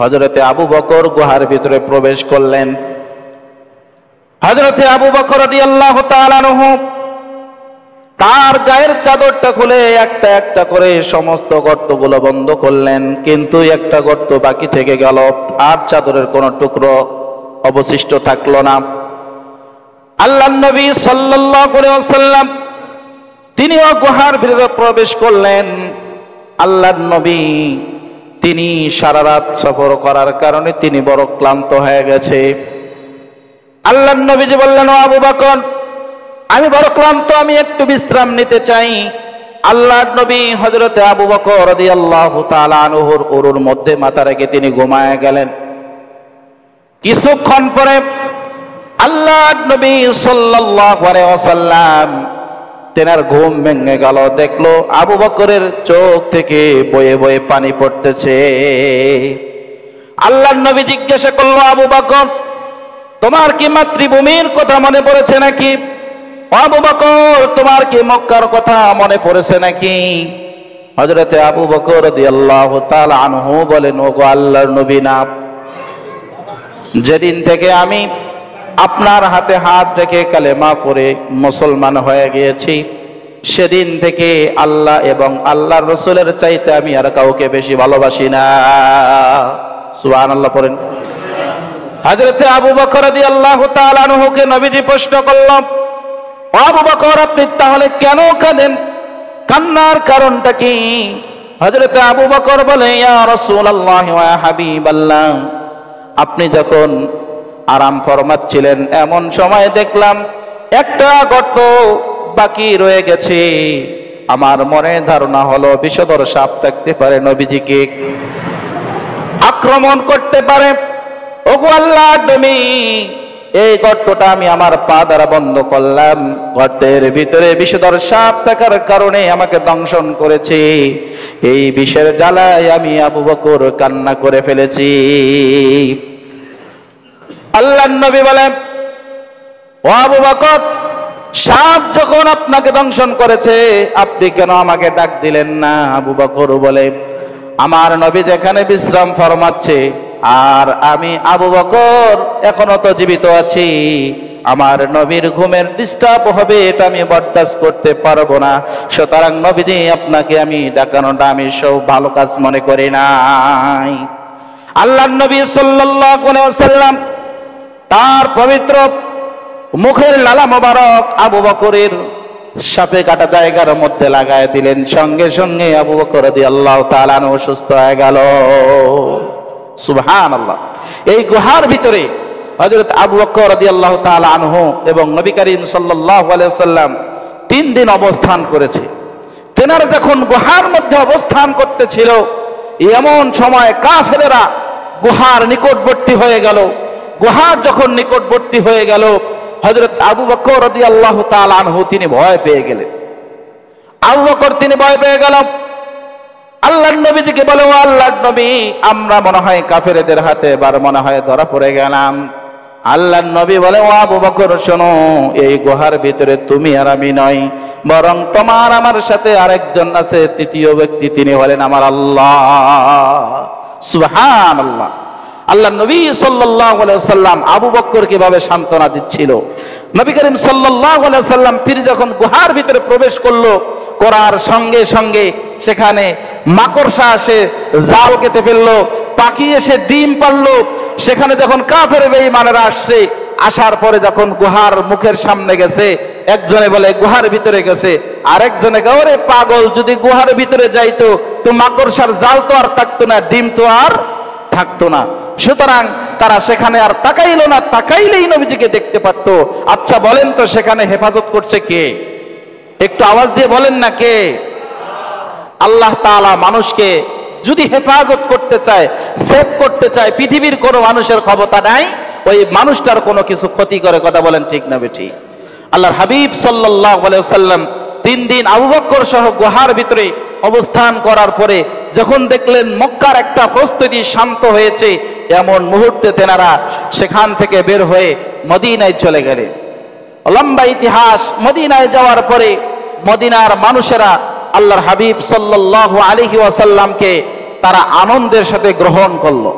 হযরতে আবু বকর গুহার ভিতরে প্রবেশ করলেন। হযরতে আবু বকর রাদিয়াল্লাহু তাআলা আনহু তার গায়ের চাদরটা খুলে একটা একটা করে সমস্ত গর্তগুলো বন্ধ করলেন, কিন্তু একটা গর্ত বাকি থেকে গেল, আর চাদরের কোনো টুকরো অবশিষ্ট থাকলো না। আল্লাহর নবী সাল্লাল্লাহু আলাইহি ওয়াসাল্লাম তিনিও গুহার ভিতরে প্রবেশ করলেন। আল্লাহর নবী তিনি সারা রাত সফর করার কারণে তিনি বড় ক্লান্ত হয়ে গেছে। আল্লাহর নবীজি বললেন, ও আবু বকর, আমি বড় ক্লান্ত, আমি একটু বিশ্রাম নিতে চাই। আল্লাহর নবী হযরতে আবু বকর রাদিয়াল্লাহু তাআলা আনহুর উরুর মধ্যে মাথা রেখে তিনি ঘুমায় গেলেন। কিছুক্ষণ পরে আল্লাহর নবী সাল্লাল্লাহু আলাইহি ওয়াসাল্লাম তেনার ঘুম ভেঙে গেল, দেখলো আবু বকরের চোখ থেকে বয়ে বয়ে পানি পড়তেছে। আল্লাহর নবী জিজ্ঞাসা করলো, আবু বকর, তোমার কি মাতৃভূমির কথা মনে পড়েছে নাকি? আবু বকর, তোমার কি মক্কার কথা মনে পড়েছে নাকি? হযরতে আবু বকর রাদিয়াল্লাহু তাআলা আনহু বলেন, ওগো আল্লাহর নবী, না, যেদিন থেকে আমি আপনার হাতে হাত রেখে কালেমা পড়ে মুসলমান হয়ে গিয়েছি, সেদিন থেকে আল্লাহ এবং আল্লাহর রাসূলের চাইতে আমি আর কাউকে বেশি ভালোবাসি না। সুবহানাল্লাহ পড়েন। হযরতে আবু বকর রাদিয়াল্লাহু তাআলা আনহুকে নবীজি প্রশ্ন করলেন, আবু বকর, আপনি তাহলে কেন কাঁদেন? কান্নার কারণটা কি? হযরতে আবু বকর বলে, ইয়া রাসূলুল্লাহ ওয়া হাবিবাল্লাহ, আপনি যখন আরাম ফরমাচ্ছিলেন এমন সময় দেখলাম একটা গর্ত বাকি রয়ে গেছে। আমার মনে ধারণা হলো বিষধর সাপ থাকতে পারে, নবীজিকে আক্রমণ করতে পারে। ওগো আল্লাহর নবী, এই গর্তটা আমি আমার পা দ্বারা বন্ধ করলাম, গর্তের ভিতরে বিষধর সাপ থাকার কারণে আমাকে দংশন করেছে। এই বিষের জ্বালায় আমি আবু বকর কান্না করে ফেলেছি। আল্লাহর নবী বলেন, ও আবু বকর, সাপ যখন আপনাকে দংশন করেছে আপনি কেন আমাকে ডাক দিলেন না? আবু বকর বলে, আমার নবী যেখানে বিশ্রাম ফরমাচ্ছে আর আমি আবু বকর এখনো তো জীবিত আছি, আমার নবীর ঘুমের ডিস্টার্ব হবে, এটা আমি বরদাস্ত করতে পারবো না। সুতরাং নবীজি আপনাকে আমি ডাকানোটা আমি সব ভালো কাজ মনে করি নাই। আল্লাহর নবী সাল্লাল্লাহু আলাইহি ওয়াসাল্লাম তার পবিত্র মুখের লালা মোবারক আবু বকরের সাপে কাটা জায়গার মধ্যে লাগায় দিলেন। সঙ্গে সঙ্গে আবু বকর রাদিয়াল্লাহু তাআলা আনহু সুস্থ হয়ে গেল। সুবহানাল্লাহ। এই গুহার ভিতরে হযরত আবু বকর রাদিয়াল্লাহু তাআলা আনহু এবং নবী করিম সাল্লাল্লাহু আলাইহি ওয়াসাল্লাম 3 দিন অবস্থান করেছে। তেনারা যখন গুহার মধ্যে অবস্থান করতেছিল এমন সময় কাফেরেরা গুহার নিকটবর্তী হয়ে গেল। গুহার যখন নিকটবর্তী হয়ে গেল হযরত আবু বকর রাদিয়াল্লাহু তাআলা আনহু তিনি ভয় পেয়ে গেলেন। আবু বকর তিনি ভয় পেয়ে গেল। আল্লাহর নবীজিকে বলে, ও আল্লাহর নবী, আমরা মনে হয় কাফেরদের হাতে এবার মনে হয় ধরা পড়ে গেলাম। আল্লাহর নবী বলে, ও আবু বকর, শোনো, এই গুহার ভিতরে তুমি আর আমি নই, বরং তোমার আমার সাথে আরেকজন আছে, তৃতীয় ব্যক্তি, তিনি হলেন আমার আল্লাহ। সুবহানাল্লাহ। আল্লাহ নবী সাল্লাল্লাহু আলাইহি ওয়াসাল্লাম আবু বকর কিভাবে সান্ত্বনা দিচ্ছিল। নবী করিম সাল্লাল্লাহু আলাইহি ওয়াসাল্লাম তিনি যখন গুহার ভিতরে প্রবেশ করলো, করার সঙ্গে সঙ্গে সেখানে মাকড়সা এসে জাল কেটে ফেললো, পাখি এসে ডিম পারলো। সেখানে যখন কাফের বেঈমানেরা আসছে, আসার পরে যখন গুহার মুখের সামনে গেছে, একজনে বলে গুহার ভিতরে গেছে, আরেকজনে বলে, ওরে পাগল, যদি গুহার ভিতরে যাইতো তো মাকড়সার জাল তো আর থাকতো না, ডিম তো আর থাকতো না। সুতরাং তারা সেখানে আর তাকাইলো না, তাকাইলেই নবীজিকে দেখতে পারত। আচ্ছা বলেন তো সেখানে হেফাজত করছে কে? একটু আওয়াজ দিয়ে বলেন না, কে? আল্লাহ তাআলা মানুষকে যদি হেফাজত করতে চায়, সেভ করতে চায়, পৃথিবীর কোনো মানুষের ক্ষমতা নাই ওই মানুষটার কোনো কিছু ক্ষতি করে। কথা বলেন ঠিক না বেঠিক? আল্লাহর হাবিব সাল্লাল্লাহু আলাইহি ওয়াসাল্লাম 3 দিন আবু বকর সহ গুহার ভিতরে অবস্থান করার পরে যখন দেখলেন মক্কার একটা প্রস্তুতি শান্ত হয়েছে, এমন মুহূর্তে তেনারা সেখান থেকে বের হয়ে মদিনায় চলে গেলেন। লম্বা ইতিহাস। মদিনায় যাওয়ার পরে মদিনার মানুষেরা আল্লাহর হাবিব সাল্লাল্লাহু আলাইহি ওয়াসাল্লামকে তারা আনন্দের সাথে গ্রহণ করলো।